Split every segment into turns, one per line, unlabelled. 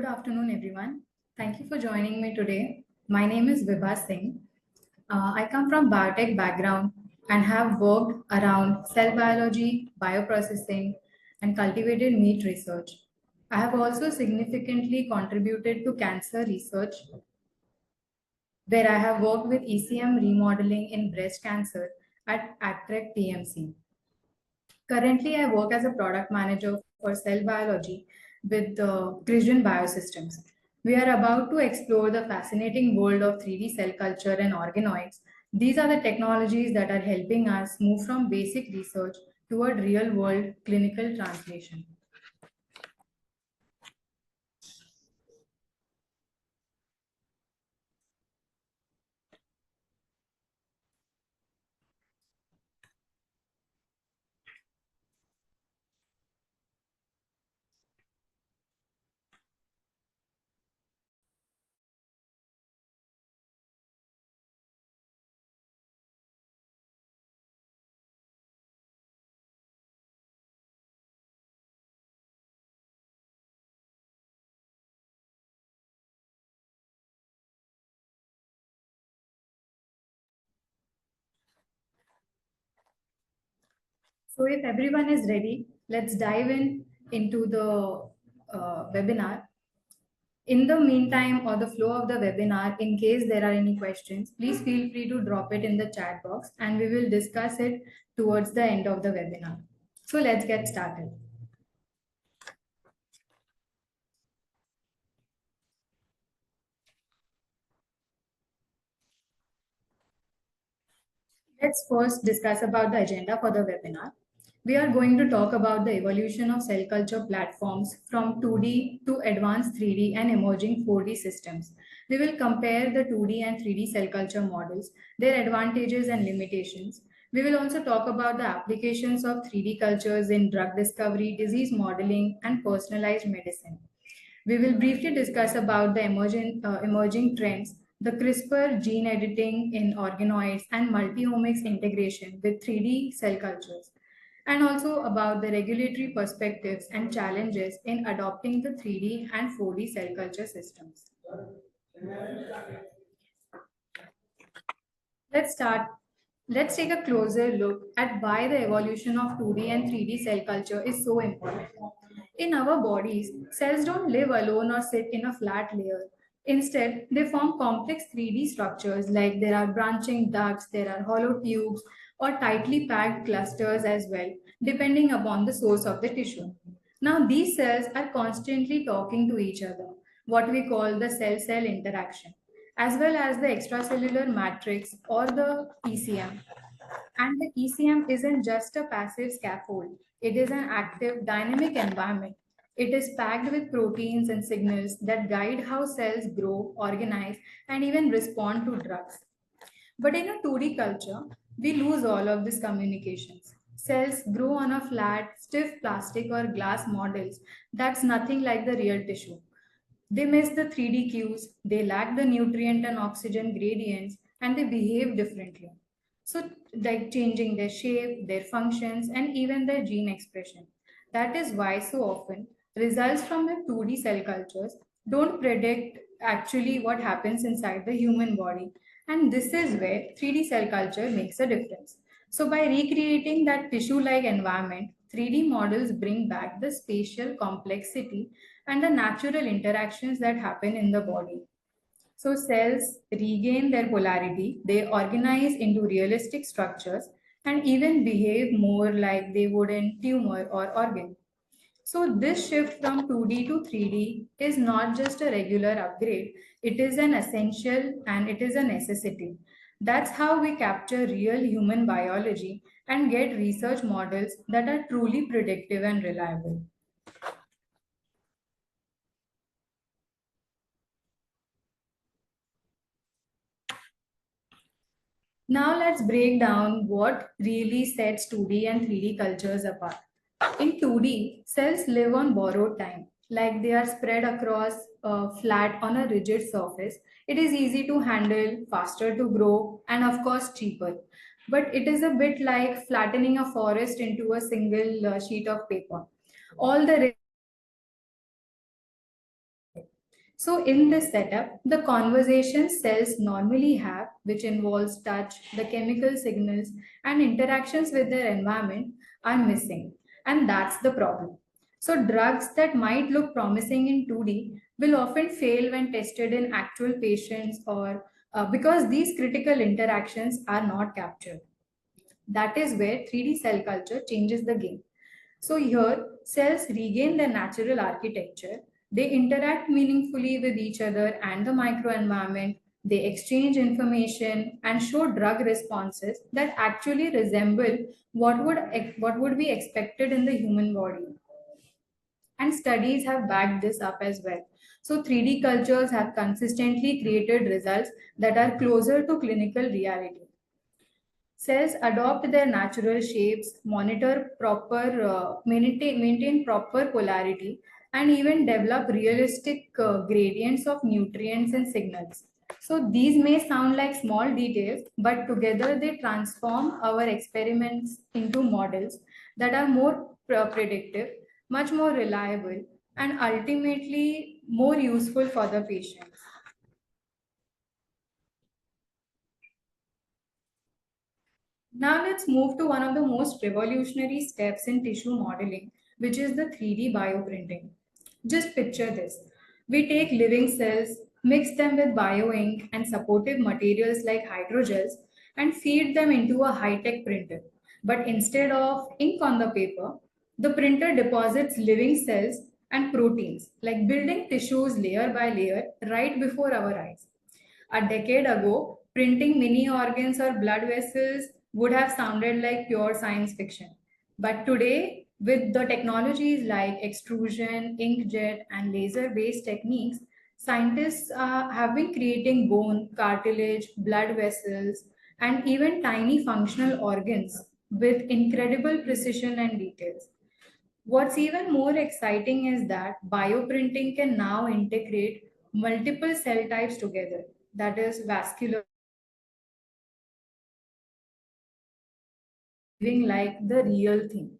afternoon, everyone. Thank you for joining me today. My name is Vibha Singh. I come from biotech background and have worked around cell biology, bioprocessing, and cultivated meat research. I have also significantly contributed to cancer research, where I have worked with ECM remodeling in breast cancer at Actrec PMC. Currently, I work as a product manager for cell biology with Christian Biosystems. We are about to explore the fascinating world of 3D cell culture and organoids. These are the technologies that are helping us move from basic research toward real world clinical translation. So, if everyone is ready, let's dive in into the webinar. In the meantime, or the flow of the webinar, in case there are any questions, please feel free to drop it in the chat box and we will discuss it towards the end of the webinar. So let's get started. Let's first discuss about the agenda for the webinar. We are going to talk about the evolution of cell culture platforms from 2D to advanced 3D and emerging 4D systems. We will compare the 2D and 3D cell culture models, their advantages and limitations. We will also talk about the applications of 3D cultures in drug discovery, disease modeling, and personalized medicine. We will briefly discuss about the emerging trends, the CRISPR gene editing in organoids and multi-omics integration with 3D cell cultures, and also about the regulatory perspectives and challenges in adopting the 3D and 4D cell culture systems. Let's start. Let's take a closer look at why the evolution of 2D and 3D cell culture is so important. In our bodies, cells don't live alone or sit in a flat layer. Instead, they form complex 3D structures like there are branching ducts, there are hollow tubes, or tightly packed clusters as well, depending upon the source of the tissue. Now, these cells are constantly talking to each other, what we call the cell cell interaction, as well as the extracellular matrix or the ECM. And the ECM isn't just a passive scaffold, it is an active, dynamic environment. It is packed with proteins and signals that guide how cells grow, organize, and even respond to drugs. But in a 2D culture, we lose all of these communications. Cells grow on a flat, stiff plastic or glass models that's nothing like the real tissue. They miss the 3D cues, they lack the nutrient and oxygen gradients, and they behave differently. So, like changing their shape, their functions, and even their gene expression. That is why so often results from the 2D cell cultures don't predict actually what happens inside the human body. And this is where 3D cell culture makes a difference. So, by recreating that tissue like environment, 3D models bring back the spatial complexity and the natural interactions that happen in the body. So cells regain their polarity, they organize into realistic structures and even behave more like they would in tumor or organ. So this shift from 2D to 3D is not just a regular upgrade, it is an essential and it is a necessity. That's how we capture real human biology and get research models that are truly predictive and reliable. Now let's break down what really sets 2D and 3D cultures apart. In 2D, cells live on borrowed time, like they are spread across flat on a rigid surface. It is easy to handle, faster to grow, and of course cheaper. But it is a bit like flattening a forest into a single sheet of paper. All the So, in this setup, the conversation cells normally have, which involves touch, the chemical signals, and interactions with their environment, are missing. And that's the problem. So, drugs that might look promising in 2D will often fail when tested in actual patients or because these critical interactions are not captured. That is where 3D cell culture changes the game. So here, cells regain their natural architecture. They interact meaningfully with each other and the microenvironment. They exchange information and show drug responses that actually resemble what would be expected in the human body. And studies have backed this up as well. So 3D cultures have consistently created results that are closer to clinical reality. Cells adopt their natural shapes, maintain proper polarity, and even develop realistic gradients of nutrients and signals. So these may sound like small details, but together they transform our experiments into models that are more predictive, much more reliable, and ultimately more useful for the patients. Now let's move to one of the most revolutionary steps in tissue modeling, which is the 3D bioprinting. Just picture this. We take living cells, mix them with bioink and supportive materials like hydrogels, and feed them into a high-tech printer. But instead of ink on the paper, the printer deposits living cells and proteins, like building tissues layer by layer right before our eyes. A decade ago, printing mini organs or blood vessels would have sounded like pure science fiction. But today, with the technologies like extrusion, inkjet, and laser based techniques, scientists have been creating bone, cartilage, blood vessels, and even tiny functional organs with incredible precision and details. What's even more exciting is that bioprinting can now integrate multiple cell types together, that is, vascular, living like the real thing.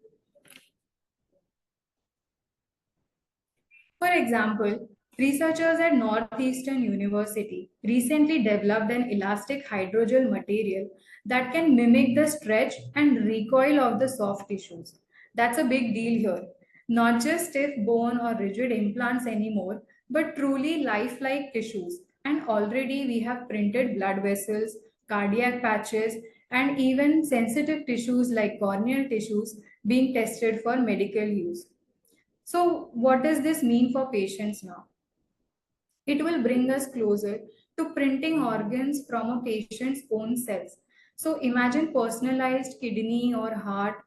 For example, researchers at Northeastern University recently developed an elastic hydrogel material that can mimic the stretch and recoil of the soft tissues. That's a big deal here. Not just stiff bone or rigid implants anymore, but truly lifelike tissues. And already we have printed blood vessels, cardiac patches, and even sensitive tissues like corneal tissues being tested for medical use. So, what does this mean for patients now? It will bring us closer to printing organs from a patient's own cells. So, imagine personalized kidney or heart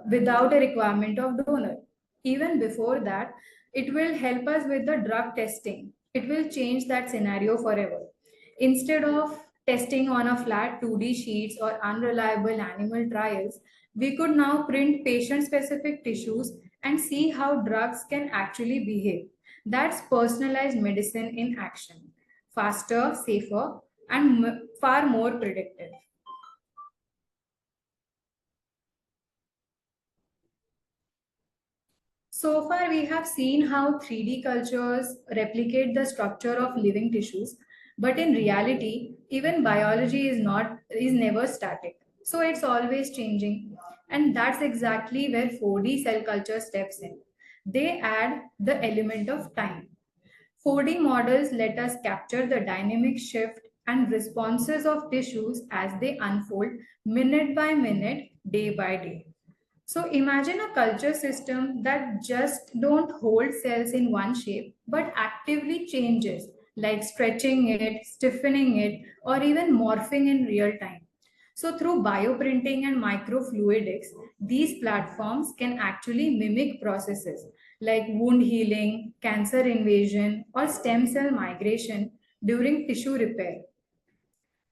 without a requirement of donor. Even before that, it will help us with the drug testing. It will change that scenario forever. Instead of testing on a flat 2D sheets or unreliable animal trials, we could now print patient specific tissues and see how drugs can actually behave. That's personalized medicine in action. Faster, safer, and far more predictive. So far, we have seen how 3D cultures replicate the structure of living tissues, but in reality, even biology is never static. So it's always changing, and that's exactly where 4D cell culture steps in. They add the element of time. 4D models let us capture the dynamic shift and responses of tissues as they unfold minute by minute, day by day. So imagine a culture system that just don't hold cells in one shape but actively changes, like stretching it, stiffening it, or even morphing in real time. So through bioprinting and microfluidics, these platforms can actually mimic processes like wound healing, cancer invasion, or stem cell migration during tissue repair.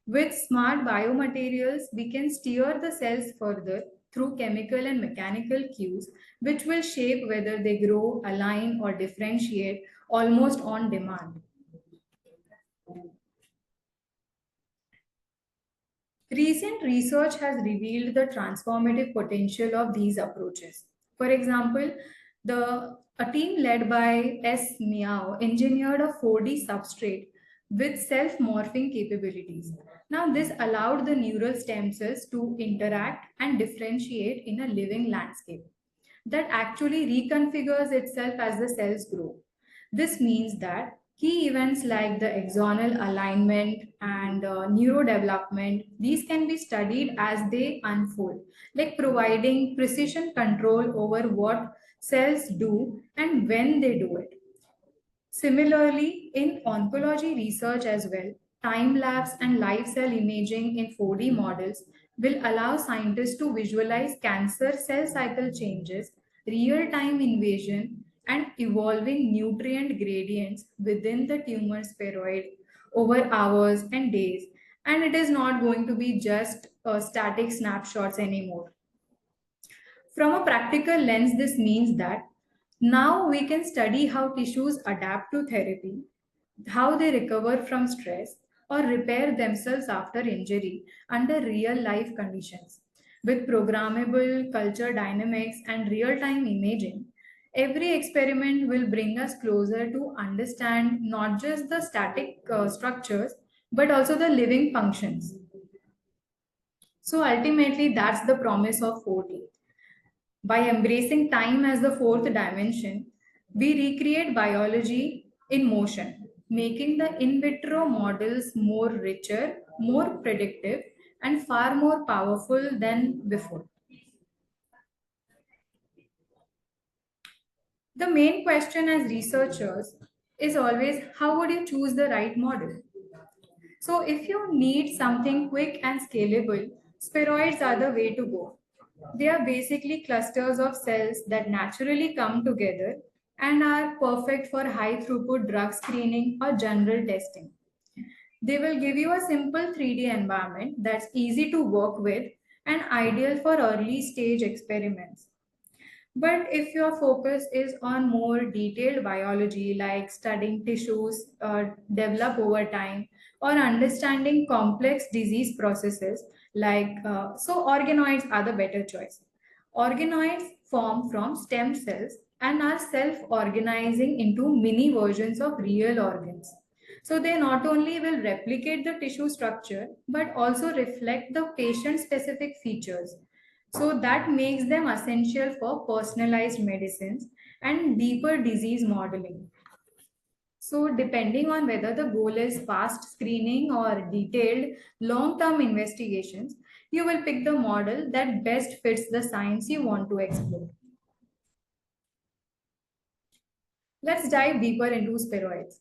With smart biomaterials, we can steer the cells further through chemical and mechanical cues, which will shape whether they grow, align, or differentiate almost on demand. Recent research has revealed the transformative potential of these approaches. For example, A team led by S. Miao engineered a 4D substrate with self-morphing capabilities. Now, this allowed the neural stem cells to interact and differentiate in a living landscape that actually reconfigures itself as the cells grow. This means that key events like the axonal alignment and neurodevelopment, these can be studied as they unfold, like providing precision control over what cells do and when they do it. Similarly, in oncology research as well, time lapse and live cell imaging in 4D models will allow scientists to visualize cancer cell cycle changes, real time invasion, and evolving nutrient gradients within the tumor spheroid over hours and days. And it is not going to be just static snapshots anymore. From a practical lens, this means that now we can study how tissues adapt to therapy, how they recover from stress, or repair themselves after injury under real life conditions. With programmable culture dynamics and real time imaging, every experiment will bring us closer to understand not just the static structures but also the living functions. So ultimately, that's the promise of 4D. By embracing time as the fourth dimension, we recreate biology in motion, making the in vitro models more richer, more predictive, and far more powerful than before. The main question as researchers is always, how would you choose the right model? So, if you need something quick and scalable, spheroids are the way to go. They are basically clusters of cells that naturally come together and are perfect for high throughput drug screening or general testing. They will give you a simple 3D environment that's easy to work with and ideal for early stage experiments. But if your focus is on more detailed biology, like studying tissues develop over time, or understanding complex disease processes, so organoids are the better choice. Organoids form from stem cells and are self organizing into mini versions of real organs. So they not only will replicate the tissue structure but also reflect the patient specific features, so that makes them essential for personalized medicines and deeper disease modeling. So, depending on whether the goal is fast screening or detailed long term investigations, you will pick the model that best fits the science you want to explore. Let's dive deeper into spheroids.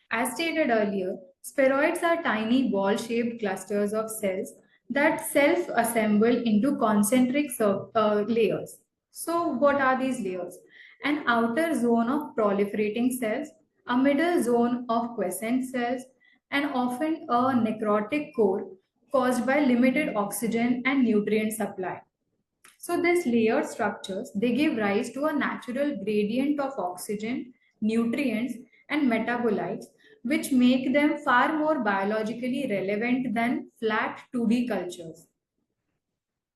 As stated earlier, spheroids are tiny ball shaped clusters of cells that self assemble into concentric layers. So, what are these layers? An outer zone of proliferating cells, a middle zone of quiescent cells, and often a necrotic core caused by limited oxygen and nutrient supply. So these layered structures, they give rise to a natural gradient of oxygen, nutrients, and metabolites, which make them far more biologically relevant than flat 2D cultures.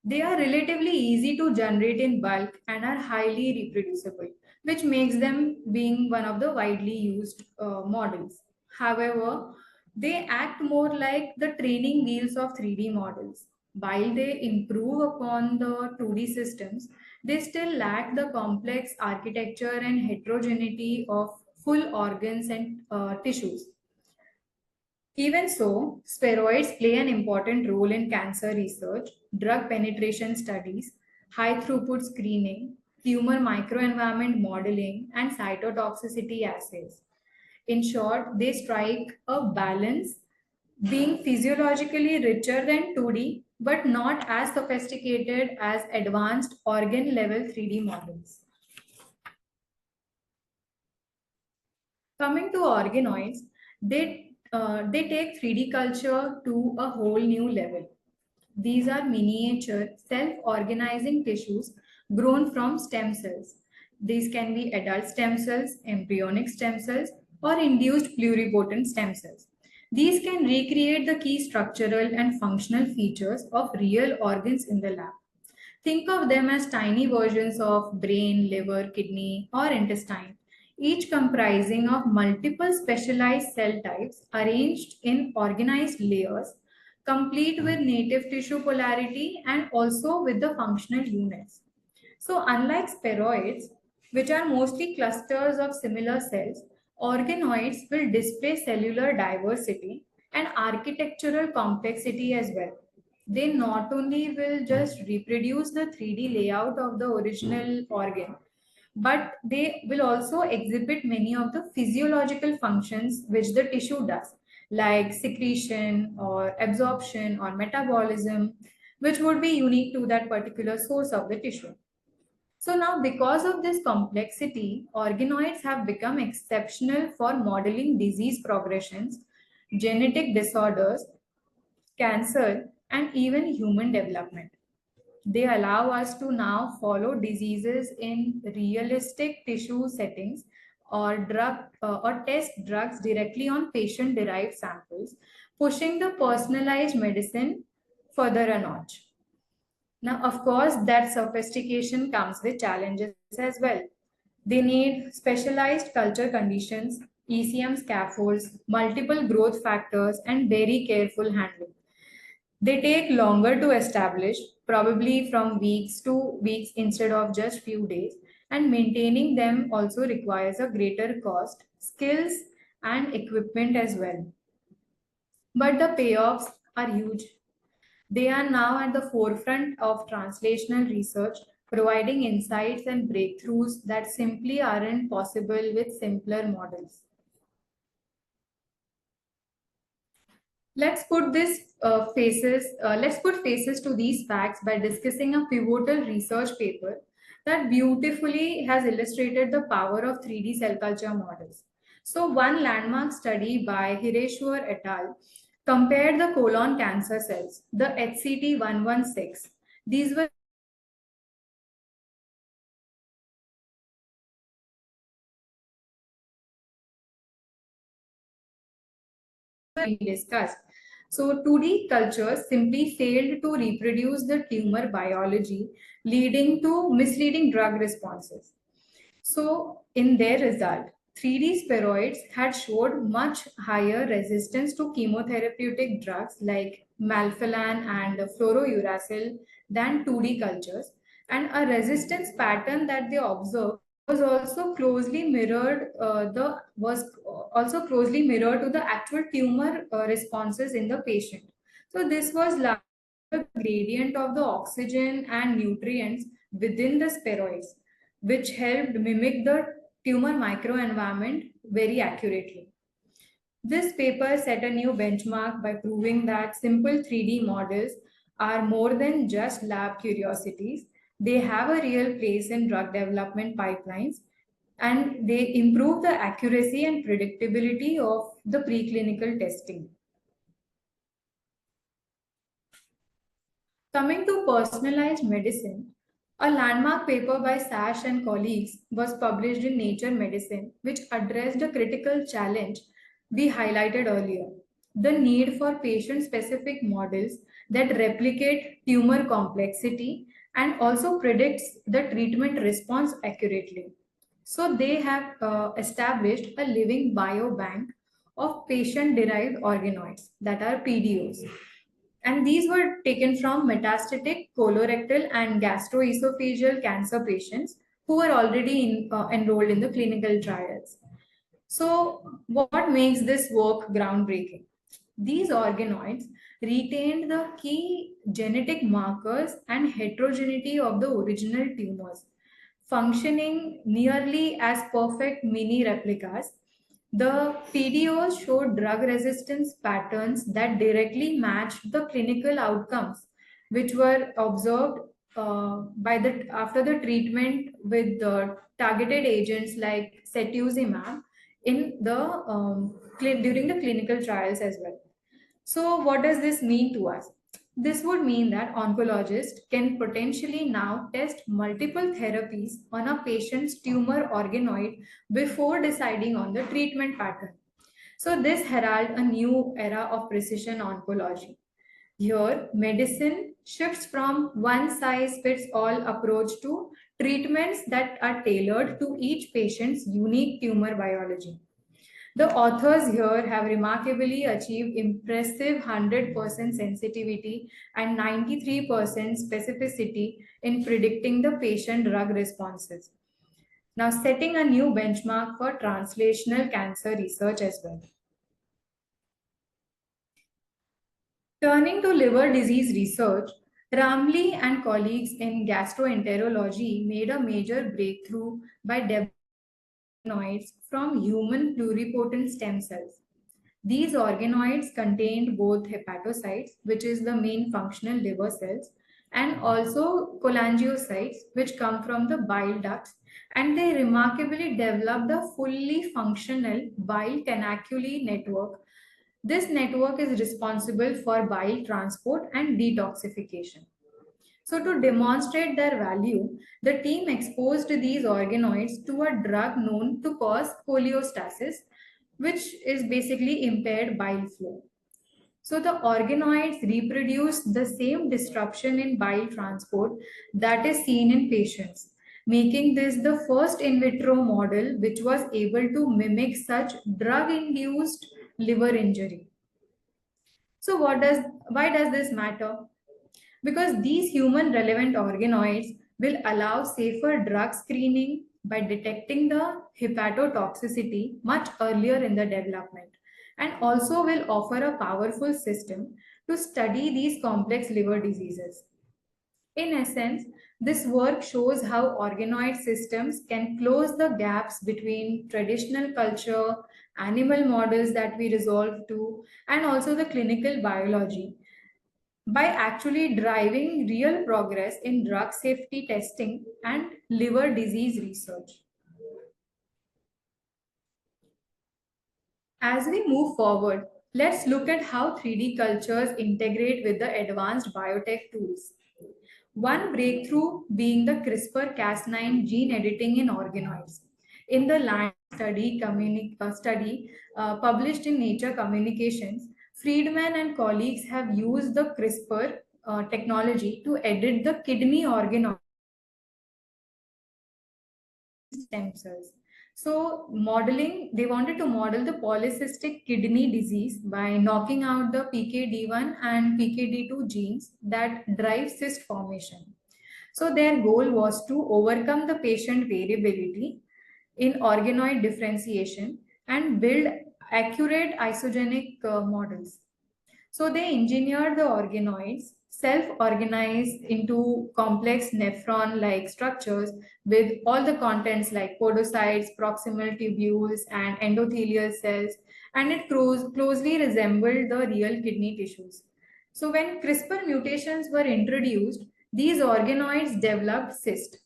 They are relatively easy to generate in bulk and are highly reproducible, which makes them being one of the widely used models. However, they act more like the training wheels of 3D models. While they improve upon the 2D systems, they still lack the complex architecture and heterogeneity of full organs and tissues. Even so, spheroids play an important role in cancer research, drug penetration studies, high throughput screening, tumor microenvironment modeling, and cytotoxicity assays. In short, they strike a balance, being physiologically richer than 2D but not as sophisticated as advanced organ level 3D models. Coming to organoids, they take 3D culture to a whole new level. These are miniature, self organizing tissues grown from stem cells. These can be adult stem cells, embryonic stem cells, or induced pluripotent stem cells. These can recreate the key structural and functional features of real organs in the lab. Think of them as tiny versions of brain, liver, kidney, or intestine, each comprising of multiple specialized cell types arranged in organized layers, complete with native tissue polarity and also with the functional units. So, unlike spheroids, which are mostly clusters of similar cells, organoids will display cellular diversity and architectural complexity as well. They not only will just reproduce the 3D layout of the original organ, but they will also exhibit many of the physiological functions which the tissue does, like secretion or absorption or metabolism, which would be unique to that particular source of the tissue. So now, because of this complexity, organoids have become exceptional for modeling disease progressions, genetic disorders, cancer, and even human development. They allow us to now follow diseases in realistic tissue settings or test drugs directly on patient-derived samples, pushing the personalized medicine further a notch. Now, of course, that sophistication comes with challenges as well. They need specialized culture conditions, ECM scaffolds, multiple growth factors, and very careful handling. They take longer to establish, probably from weeks to weeks instead of just few days, and maintaining them also requires a greater cost, skills, and equipment as well. But the payoffs are huge. They are now at the forefront of translational research, providing insights and breakthroughs that simply aren't possible with simpler models. Let's put faces to these facts by discussing a pivotal research paper that beautifully has illustrated the power of 3D cell culture models. So, one landmark study by Hireshwar et al. Compared the colon cancer cells, the HCT116. These were discussed. So 2D cultures simply failed to reproduce the tumor biology, leading to misleading drug responses. So in their result, 3D spheroids had showed much higher resistance to chemotherapeutic drugs like malphilan and fluorouracil than 2D cultures, and a resistance pattern that they observed was also closely mirrored the was also closely mirrored to the actual tumor responses in the patient. So this was largely the gradient of the oxygen and nutrients within the spheroids, which helped mimic the tumor microenvironment very accurately. This paper set a new benchmark by proving that simple 3D models are more than just lab curiosities. They have a real place in drug development pipelines, and they improve the accuracy and predictability of the preclinical testing. Coming to personalized medicine, a landmark paper by Sash and colleagues was published in Nature Medicine, which addressed a critical challenge we highlighted earlier: the need for patient specific models that replicate tumor complexity and also predicts the treatment response accurately. So, they have established a living biobank of patient derived organoids, that are PDOs, and these were taken from metastatic colorectal and gastroesophageal cancer patients who were already enrolled in the clinical trials. So, what makes this work groundbreaking? These organoids retained the key genetic markers and heterogeneity of the original tumors, functioning nearly as perfect mini replicas. The PDOs showed drug resistance patterns that directly matched the clinical outcomes, which were observed after the treatment with the targeted agents like cetuximab in the during the clinical trials as well. So, what does this mean to us? This would mean that oncologists can potentially now test multiple therapies on a patient's tumor organoid before deciding on the treatment pattern. So, this heralds a new era of precision oncology. Here, medicine shifts from one size fits all approach to treatments that are tailored to each patient's unique tumor biology. The authors here have remarkably achieved impressive 100% sensitivity and 93% specificity in predicting the patient drug responses. Now, setting a new benchmark for translational cancer research as well. Turning to liver disease research, Ramli and colleagues in gastroenterology made a major breakthrough by developing organoids from human pluripotent stem cells. These organoids contained both hepatocytes, which is the main functional liver cells, and also cholangiocytes, which come from the bile ducts, and they remarkably developed a fully functional bile canaculae network. This network is responsible for bile transport and detoxification. So, to demonstrate their value, the team exposed these organoids to a drug known to cause cholestasis, which is basically impaired bile flow. So, the organoids reproduce the same disruption in bile transport that is seen in patients, making this the first in vitro model which was able to mimic such drug induced liver injury. So, why does this matter? Because these human relevant organoids will allow safer drug screening by detecting the hepatotoxicity much earlier in the development, and also will offer a powerful system to study these complex liver diseases. In essence, this work shows how organoid systems can close the gaps between traditional culture, animal models that we resolve to, and also the clinical biology by actually driving real progress in drug safety testing and liver disease research. As we move forward, let's look at how 3D cultures integrate with the advanced biotech tools. One breakthrough being the CRISPR-Cas9 gene editing in organoids. In the land study published in Nature Communications, Friedman and colleagues have used the CRISPR technology to edit the kidney organoid stem cells. So, they wanted to model the polycystic kidney disease by knocking out the PKD1 and PKD2 genes that drive cyst formation. So, their goal was to overcome the patient variability in organoid differentiation and build accurate isogenic models. So they engineered the organoids, self-organized into complex nephron-like structures with all the contents like podocytes, proximal tubules, and endothelial cells, and it closely resembled the real kidney tissues. So when CRISPR mutations were introduced, these organoids developed cyst,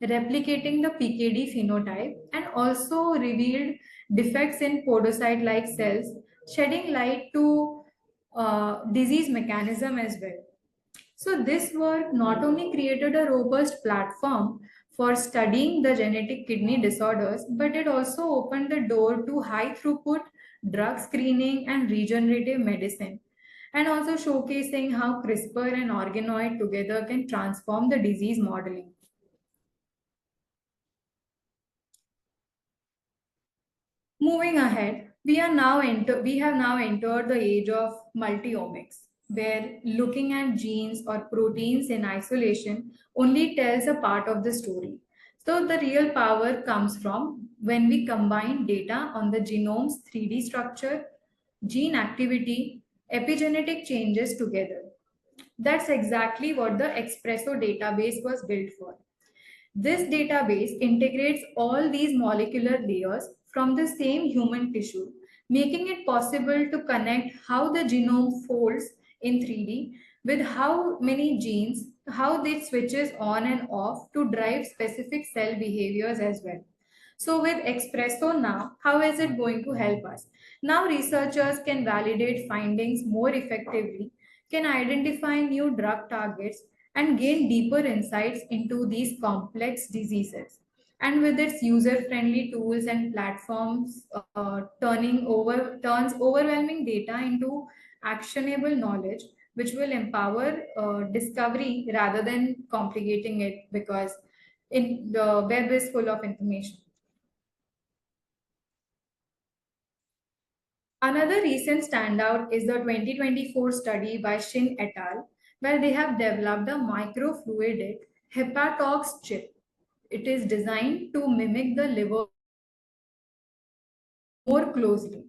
replicating the PKD phenotype, and also revealed defects in podocyte-like cells, shedding light to disease mechanism as well. So this work not only created a robust platform for studying the genetic kidney disorders, but it also opened the door to high throughput drug screening and regenerative medicine, and also showcasing how CRISPR and organoid together can transform the disease modeling. Moving ahead, we have now entered the age of multiomics, where looking at genes or proteins in isolation only tells a part of the story. So the real power comes from when we combine data on the genome's 3D structure, gene activity, epigenetic changes together. That's exactly what the Espresso database was built for. This database integrates all these molecular layers from the same human tissue, making it possible to connect how the genome folds in 3D with how many genes, how it switches on and off to drive specific cell behaviors as well. So with Espresso now, how is it going to help us? Now researchers can validate findings more effectively, can identify new drug targets, and gain deeper insights into these complex diseases. And with its user-friendly tools and platforms, turns overwhelming data into actionable knowledge, which will empower discovery rather than complicating it, because in the web is full of information. Another recent standout is the 2024 study by Shin et al., where they have developed a microfluidic hepatox chip. It is designed to mimic the liver more closely.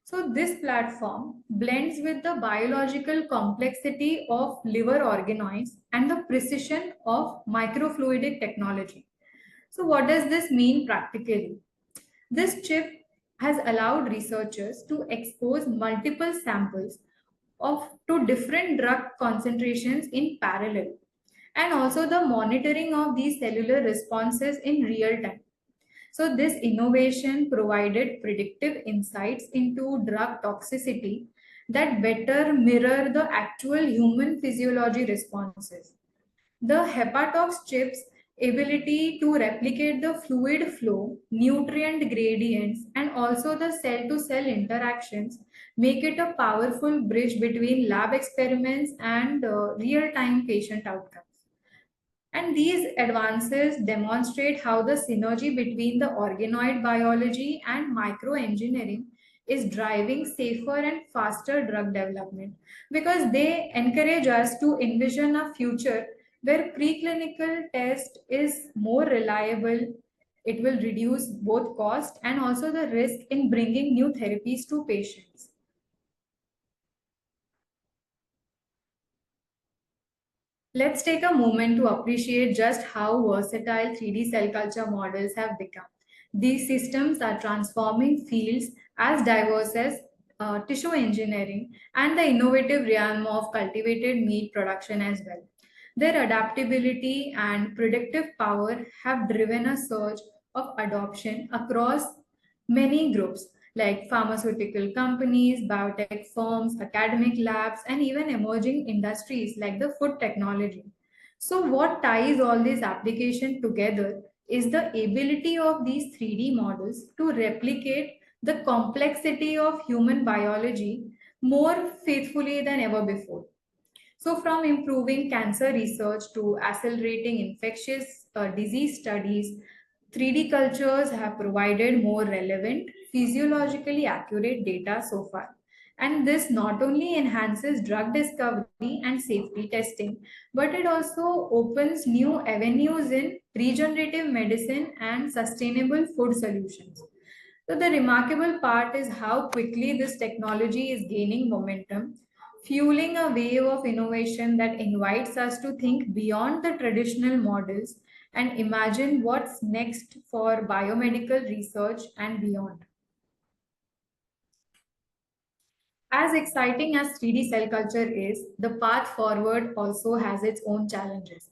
So, this platform blends with the biological complexity of liver organoids and the precision of microfluidic technology. So, what does this mean practically? This chip has allowed researchers to expose multiple samples of to different drug concentrations in parallel, and also the monitoring of these cellular responses in real time. So, this innovation provided predictive insights into drug toxicity that better mirror the actual human physiology responses. The hepatox chip's ability to replicate the fluid flow, nutrient gradients, and also the cell to cell interactions make it a powerful bridge between lab experiments and real time patient outcomes. And these advances demonstrate how the synergy between the organoid biology and microengineering is driving safer and faster drug development, because they encourage us to envision a future where preclinical test is more reliable. It will reduce both cost and also the risk in bringing new therapies to patients. Let's take a moment to appreciate just how versatile 3D cell culture models have become. These systems are transforming fields as diverse as tissue engineering and the innovative realm of cultivated meat production as well. Their adaptability and predictive power have driven a surge of adoption across many groups like pharmaceutical companies, biotech firms, academic labs, and even emerging industries like the food technology. So, what ties all these applications together is the ability of these 3D models to replicate the complexity of human biology more faithfully than ever before. So, from improving cancer research to accelerating infectious disease studies, 3D cultures have provided more relevant, physiologically accurate data so far. And this not only enhances drug discovery and safety testing, but it also opens new avenues in regenerative medicine and sustainable food solutions. So, the remarkable part is how quickly this technology is gaining momentum, fueling a wave of innovation that invites us to think beyond the traditional models and imagine what's next for biomedical research and beyond. As exciting as 3D cell culture is, the path forward also has its own challenges.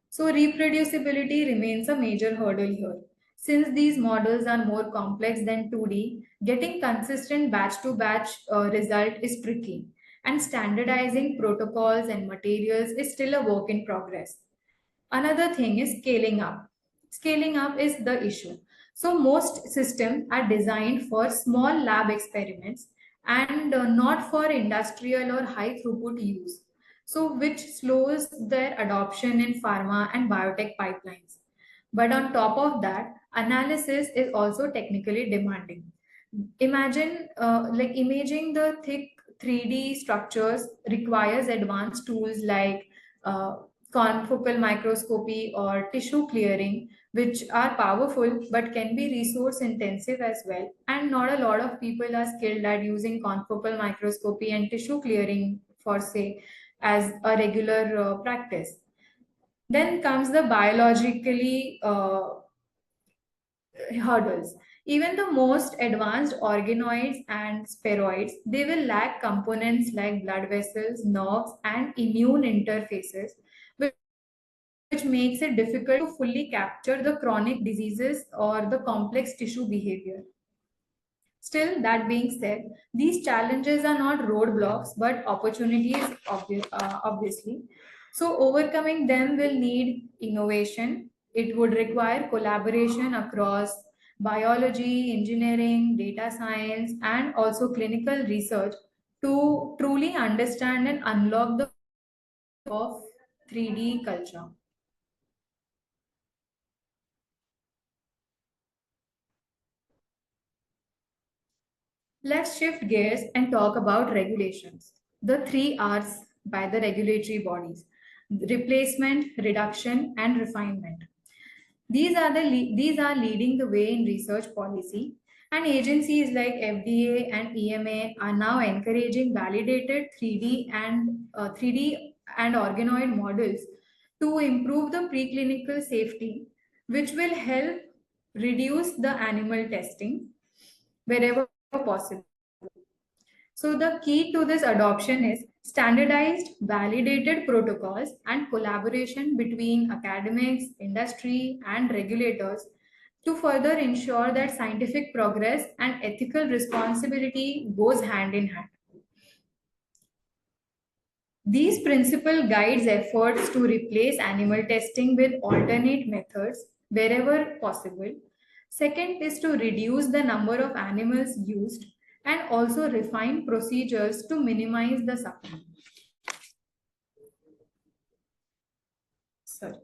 So, reproducibility remains a major hurdle here. Since these models are more complex than 2D, getting consistent batch to batch result is tricky, and standardizing protocols and materials is still a work in progress. Another thing is scaling up. Scaling up is the issue. So, most systems are designed for small lab experiments and not for industrial or high throughput use. So, which slows their adoption in pharma and biotech pipelines. But on top of that, analysis is also technically demanding. Imagine like imaging the thick 3D structures requires advanced tools like uh, confocal microscopy or tissue clearing, which are powerful but can be resource intensive as well. And not a lot of people are skilled at using confocal microscopy and tissue clearing for, say, as a regular practice. Then comes the biologically hurdles. Even the most advanced organoids and spheroids, they will lack components like blood vessels, nerves, and immune interfaces, which makes it difficult to fully capture the chronic diseases or the complex tissue behavior. Still, that being said, these challenges are not roadblocks but opportunities, obviously. So, overcoming them will need innovation. It would require collaboration across biology, engineering, data science, and also clinical research to truly understand and unlock the of 3D culture. Let's shift gears and talk about regulations. The three R's by the regulatory bodies: replacement, reduction, and refinement. These are leading the way in research policy, and agencies like FDA and EMA are now encouraging validated 3D and organoid models to improve the preclinical safety, which will help reduce the animal testing wherever possible. So, the key to this adoption is standardized, validated protocols and collaboration between academics, industry, and regulators to further ensure that scientific progress and ethical responsibility goes hand in hand. These principle guides efforts to replace animal testing with alternate methods wherever possible. Second is to reduce the number of animals used and also refine procedures to minimize the suffering. Sorry.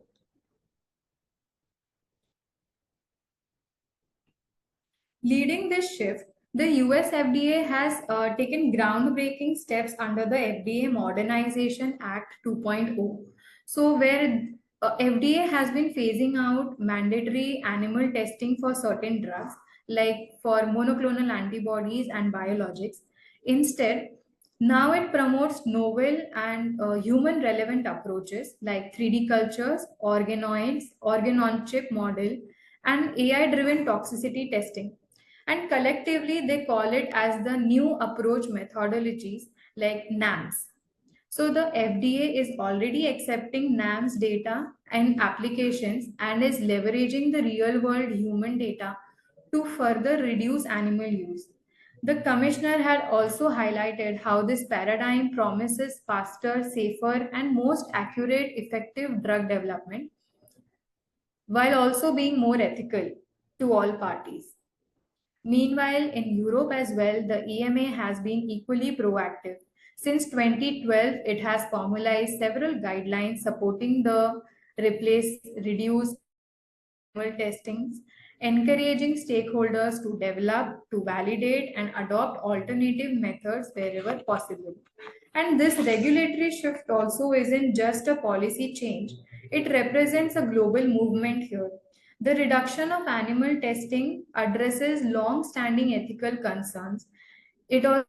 Leading this shift, the US FDA has taken groundbreaking steps under the FDA Modernization Act 2.0. So, where FDA has been phasing out mandatory animal testing for certain drugs, like for monoclonal antibodies and biologics. Instead, now it promotes novel and human relevant approaches like 3D cultures, organoids, organ on chip model, and AI driven toxicity testing, and collectively they call it as the new approach methodologies like NAMS. So the FDA is already accepting NAMS data and applications and is leveraging the real world human data to further reduce animal use. The commissioner had also highlighted how this paradigm promises faster, safer, and most accurate, effective drug development while also being more ethical to all parties. Meanwhile, in Europe as well, the EMA has been equally proactive. Since 2012, it has formalized several guidelines supporting the reduce animal testings, encouraging stakeholders to develop, to validate, and adopt alternative methods wherever possible. And this regulatory shift also isn't just a policy change, it represents a global movement here. The reduction of animal testing addresses long standing ethical concerns. It also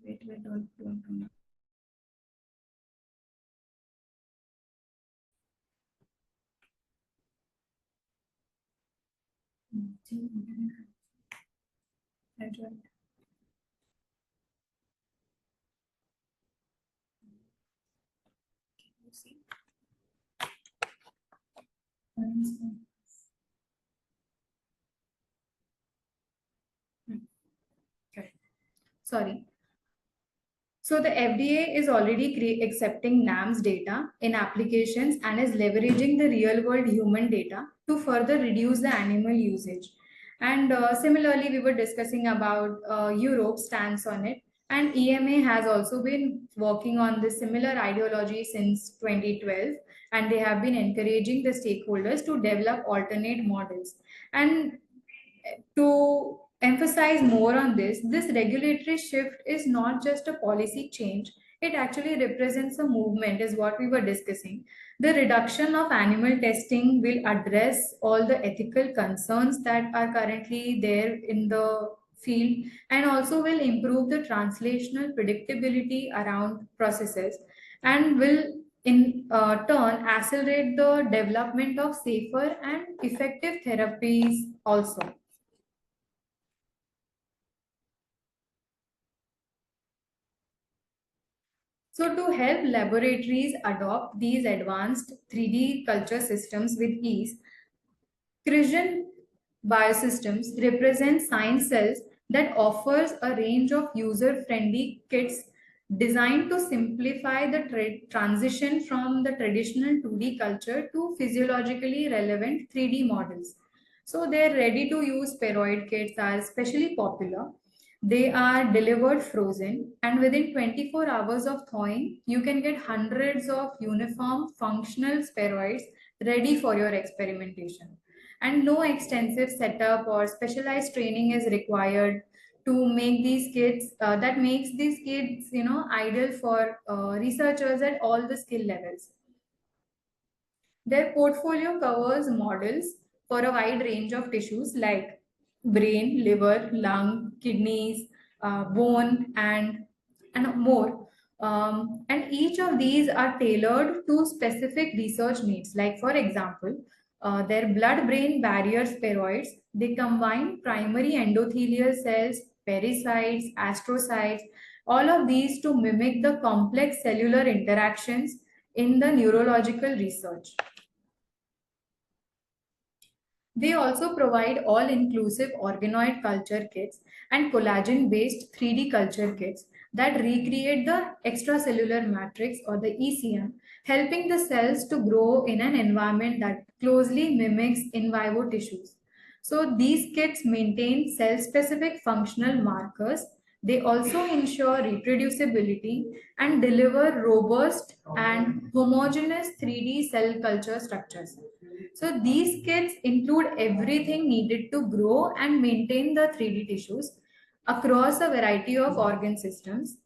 wait, don't. Okay. Sorry. So the FDA is already accepting NAMS data in applications and is leveraging the real world human data to further reduce the animal usage. And similarly, we were discussing about Europe's stance on it. And EMA has also been working on this similar ideology since 2012. And they have been encouraging the stakeholders to develop alternate models. And to emphasize more on this, this regulatory shift is not just a policy change, it actually represents a movement, is what we were discussing. The reduction of animal testing will address all the ethical concerns that are currently there in the field and also will improve the translational predictability around processes and will in turn accelerate the development of safer and effective therapies also. So, to help laboratories adopt these advanced 3D culture systems with ease, Christian Biosystems represent science cells that offers a range of user-friendly kits designed to simplify the transition from the traditional 2D culture to physiologically relevant 3D models. So their ready-to-use spheroid kits are especially popular. They are delivered frozen, and within 24 hours of thawing, you can get hundreds of uniform functional spheroids ready for your experimentation. And no extensive setup or specialized training is required to make these kits. That makes these kits, ideal for researchers at all the skill levels. Their portfolio covers models for a wide range of tissues like brain, liver, lung, kidneys, bone, and more. And each of these are tailored to specific research needs. Like, for example, their blood-brain barrier spheroids, they combine primary endothelial cells, pericytes, astrocytes, all of these to mimic the complex cellular interactions in the neurological research. They also provide all-inclusive organoid culture kits and collagen-based 3D culture kits that recreate the extracellular matrix or the ECM, helping the cells to grow in an environment that closely mimics in vivo tissues. So these kits maintain cell-specific functional markers. They also ensure reproducibility and deliver robust and homogeneous 3D cell culture structures. So these kits include everything needed to grow and maintain the 3D tissues across a variety of organ systems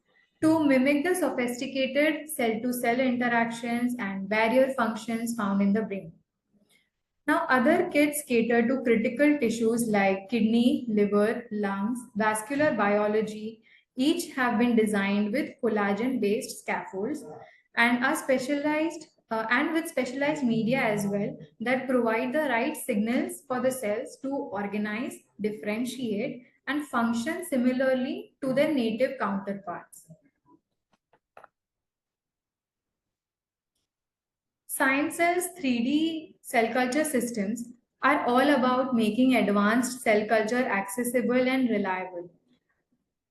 to mimic the sophisticated cell to cell interactions and barrier functions found in the brain. Now, other kits cater to critical tissues like kidney, liver, lungs, vascular biology. Each have been designed with collagen-based scaffolds and are specialized and with specialized media as well that provide the right signals for the cells to organize, differentiate, and function similarly to their native counterparts. Science's 3D cell culture systems are all about making advanced cell culture accessible and reliable.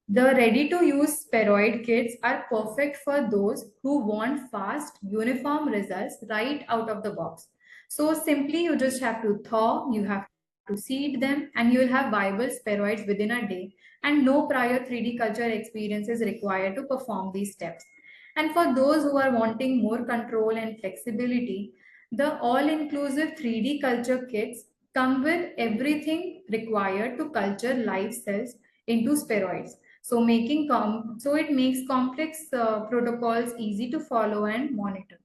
The ready-to-use spheroid kits are perfect for those who want fast, uniform results right out of the box. So simply you just have to thaw, you have to seed them, and you'll have viable spheroids within a day. And no prior 3D culture experience is required to perform these steps. And for those who are wanting more control and flexibility, the all-inclusive 3D culture kits come with everything required to culture live cells into spheroids. So it makes complex protocols easy to follow and monitor.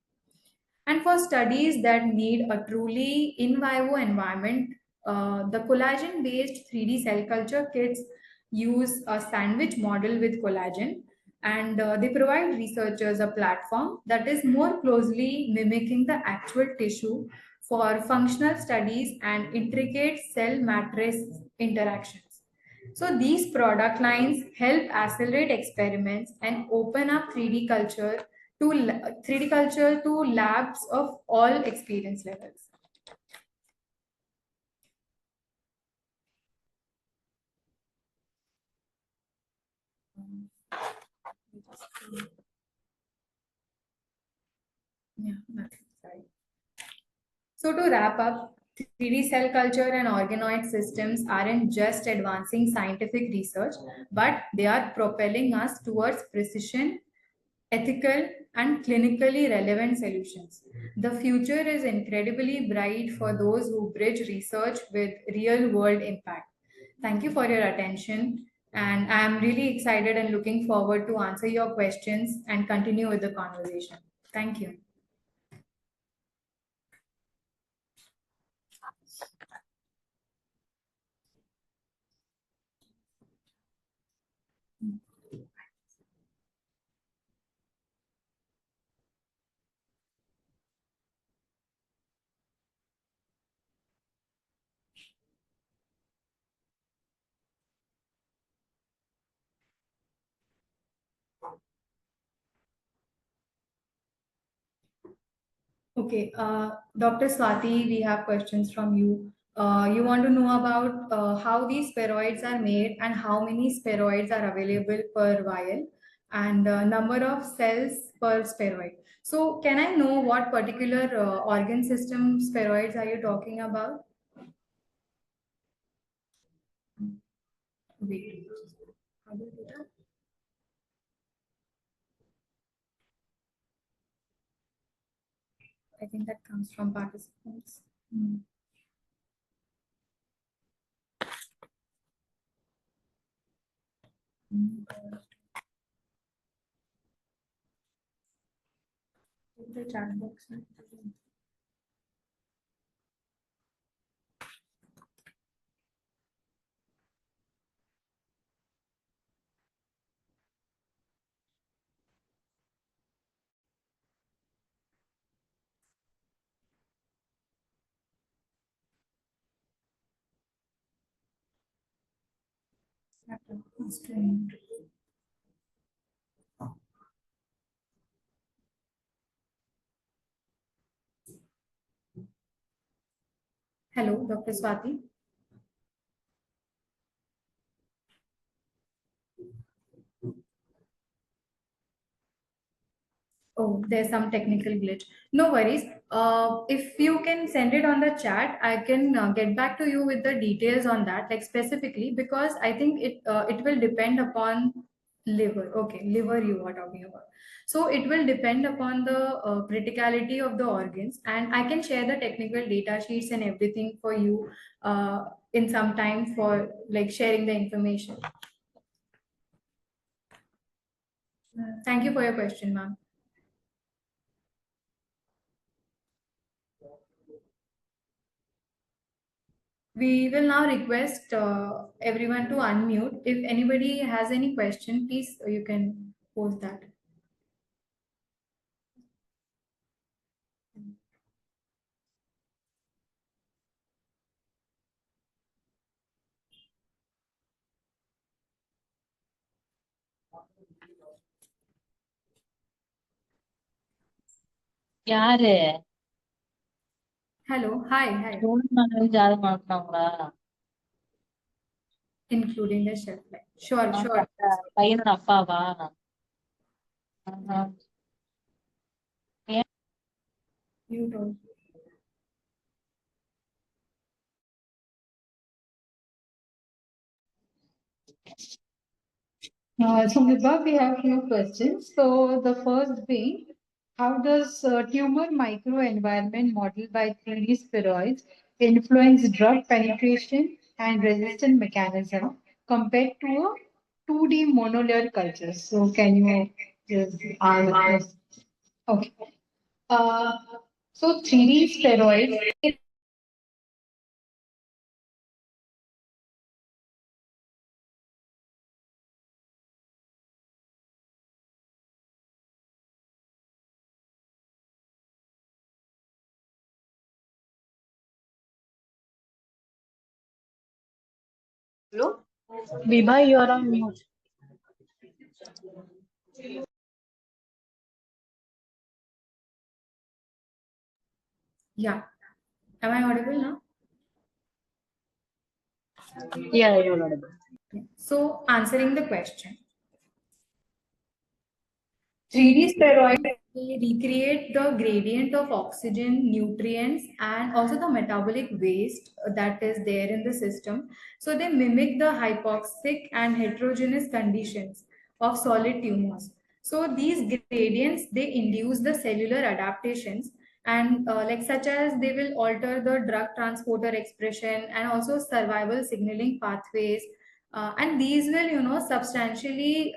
And for studies that need a truly in vivo environment, the collagen based 3D cell culture kits use a sandwich model with collagen, and they provide researchers a platform that is more closely mimicking the actual tissue for functional studies and intricate cell matrix interactions. So these product lines help accelerate experiments and open up 3D culture to labs of all experience levels. Yeah, that's right. So to wrap up, 3D cell culture and organoid systems aren't just advancing scientific research, but they are propelling us towards precision, ethical, and clinically relevant solutions. The future is incredibly bright for those who bridge research with real world impact. Thank you for your attention. And I am really excited and looking forward to answer your questions and continue with the conversation. Thank you. Okay, Dr. Swati, we have questions from you. You want to know about how these spheroids are made and how many spheroids are available per vial and number of cells per spheroid. So, can I know what particular organ system spheroids are you talking about? Wait, how do you do that? I think that comes from participants. Hmm. The chat box. Hello, Dr. Swati. Oh, there's some technical glitch. No worries. If you can send it on the chat, I can get back to you with the details on that, like specifically, because I think it will depend upon liver. Okay, liver you are talking about. So it will depend upon the criticality of the organs, and I can share the technical data sheets and everything for you in some time for like sharing the information. Thank you for your question, ma'am. We will now request everyone to unmute. If anybody has any question, please you can post that.
யாரு
Hello, hi, hi,
ஜாதகம் அனுப்புனாங்களா?
including the chef life. Sure, sure.
பையனோட அப்பாவா? ஆஹா. ஏன்?
You told.
So Vibha, we have few questions. So the first being, how does tumor microenvironment modeled by 3D spheroids influence drug penetration and resistant mechanism compared to a 2D monolayer culture? So can you just answer this? Okay. Uh, so 3D spheroids.
Hello? Vibha, you are on mute.
Yeah. Am I audible now?
Yeah, you're audible.
So answering the question. 3D spheroids they recreate the gradient of oxygen, nutrients, and also the metabolic waste that is there in the system. So they mimic the hypoxic and heterogeneous conditions of solid tumors. So these gradients they induce the cellular adaptations and like such as they will alter the drug transporter expression and also survival signaling pathways and these will substantially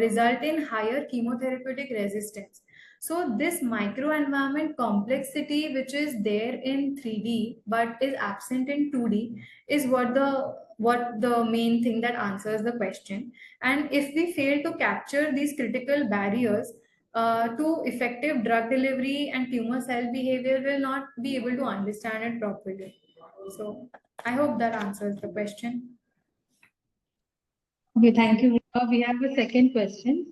result in higher chemotherapeutic resistance. So this microenvironment complexity which is there in 3D but is absent in 2D is what the main thing that answers the question. And if we fail to capture these critical barriers to effective drug delivery and tumor cell behavior will not be able to understand it properly. So I hope that answers the question.
Okay, thank you. We have a second question.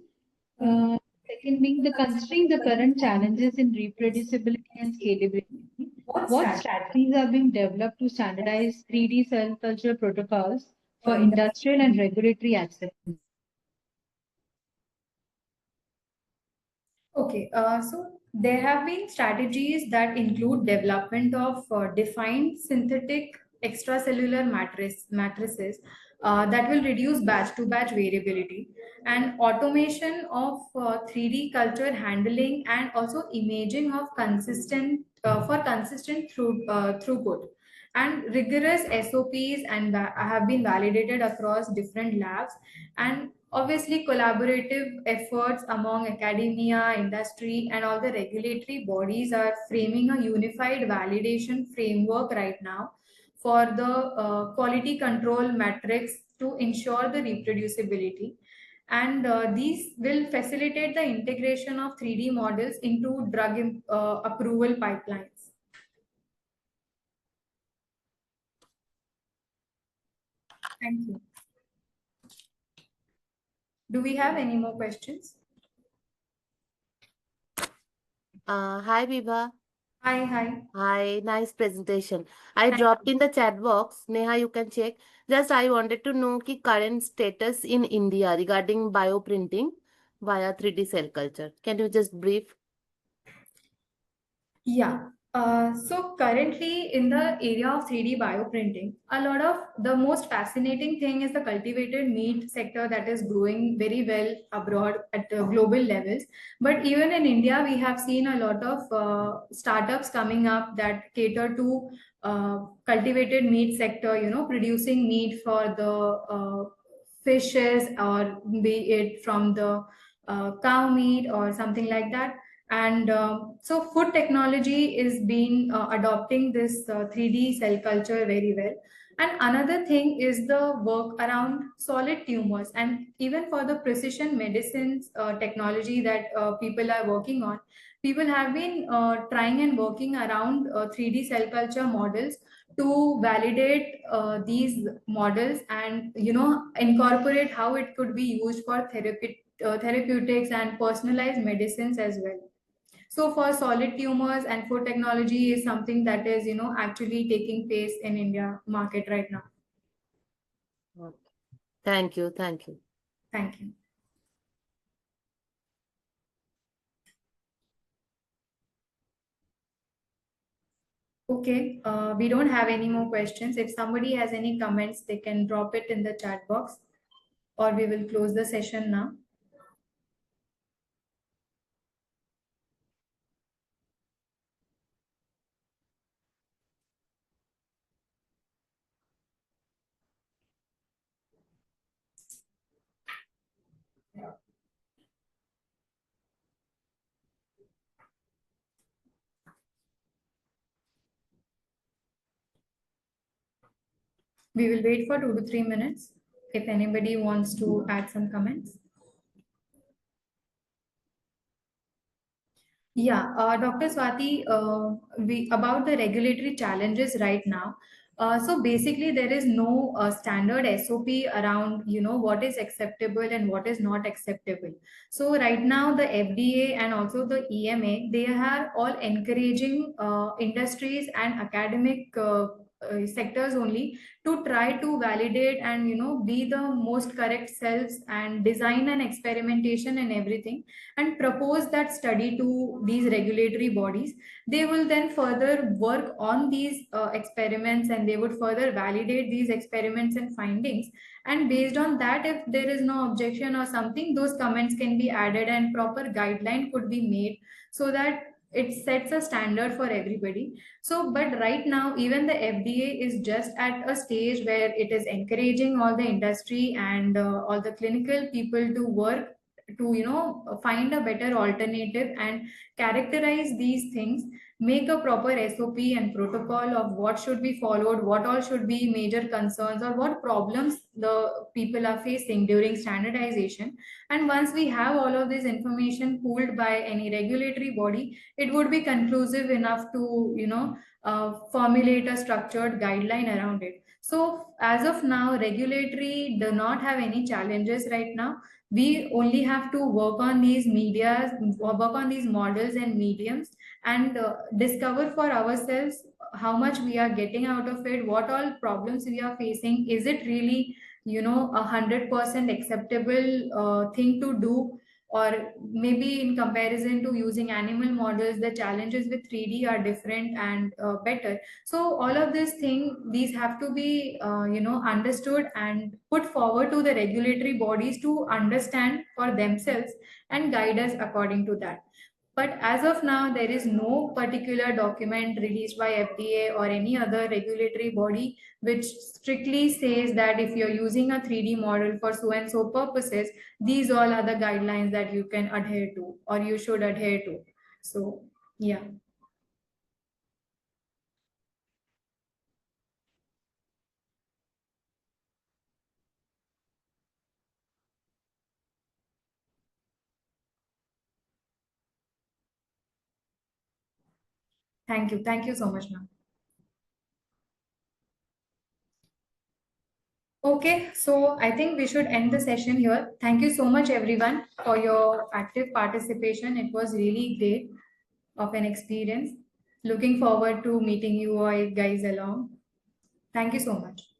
Second being the considering the current challenges in reproducibility and scalability, What strategies are being developed to standardize 3D cell culture protocols for industrial and regulatory acceptance?
Okay, so there have been strategies that include development of defined synthetic extracellular matrices that will reduce batch to batch variability, and automation of 3D culture handling, and also imaging of consistent for consistent throughput. And rigorous SOPs have been validated across different labs, and obviously collaborative efforts among academia, industry, and all the regulatory bodies are framing a unified validation framework right now for the quality control metrics to ensure the reproducibility. And these will facilitate the integration of 3D models into approval pipelines. Thank you. Do we have any more questions?
Hi, Biba.
Hi, hi.
Hi, nice presentation. I
Thank
dropped in the chat box. Neha, you can check. Just I wanted to know the current status in India regarding bioprinting via 3D cell culture. Can you just brief?
Yeah. So currently in the area of 3D bioprinting, a lot of the most fascinating thing is the cultivated meat sector that is growing very well abroad at global levels. But even in India, we have seen a lot of startups coming up that cater to cultivated meat sector, producing meat for the fishes, or be it from the cow meat or something like that. And so food technology is being adopting this 3D cell culture very well. And another thing is the work around solid tumors, and even for the precision medicines technology that people are working on. People have been trying and working around 3D cell culture models to validate these models, and incorporate how it could be used for therapeutics and personalized medicines as well. So for solid tumors, and food technology is something that is, actually taking place in India market right now.
Okay. Thank you. Thank you.
Thank you. Okay, we don't have any more questions. If somebody has any comments, they can drop it in the chat box, or we will close the session now. We will wait for 2 to 3 minutes if anybody wants to add some comments. Yeah, Dr. Swati, we about the regulatory challenges right now. So basically, there is no standard SOP around, what is acceptable and what is not acceptable. So right now, the FDA and also the EMA, they are all encouraging industries and academic sectors only to try to validate and, be the most correct selves, and design and experimentation and everything, and propose that study to these regulatory bodies. They will then further work on these experiments, and they would further validate these experiments and findings. And based on that, if there is no objection or something, those comments can be added and proper guideline could be made, so that it sets a standard for everybody. So, but right now, even the FDA is just at a stage where it is encouraging all the industry and all the clinical people to work to, find a better alternative and characterize these things, make a proper SOP and protocol of what should be followed, what all should be major concerns, or what problems the people are facing during standardization. And once we have all of this information pooled by any regulatory body, it would be conclusive enough to, formulate a structured guideline around it. So as of now, regulatory do not have any challenges right now. We only have to work on these medias, work on these models and mediums, and discover for ourselves how much we are getting out of it, what all problems we are facing. Is it really, 100% acceptable thing to do? Or maybe in comparison to using animal models, the challenges with 3D are different and better. So all of these have to be understood and put forward to the regulatory bodies to understand for themselves and guide us according to that. But as of now, there is no particular document released by FDA or any other regulatory body which strictly says that if you're using a 3D model for so and so purposes, these all are the guidelines that you can adhere to or you should adhere to. So, yeah. Thank you. Thank you so much, ma'am. Okay, so I think we should end the session here. Thank you so much, everyone, for your active participation. It was really great of an experience. Looking forward to meeting you all guys along. Thank you so much.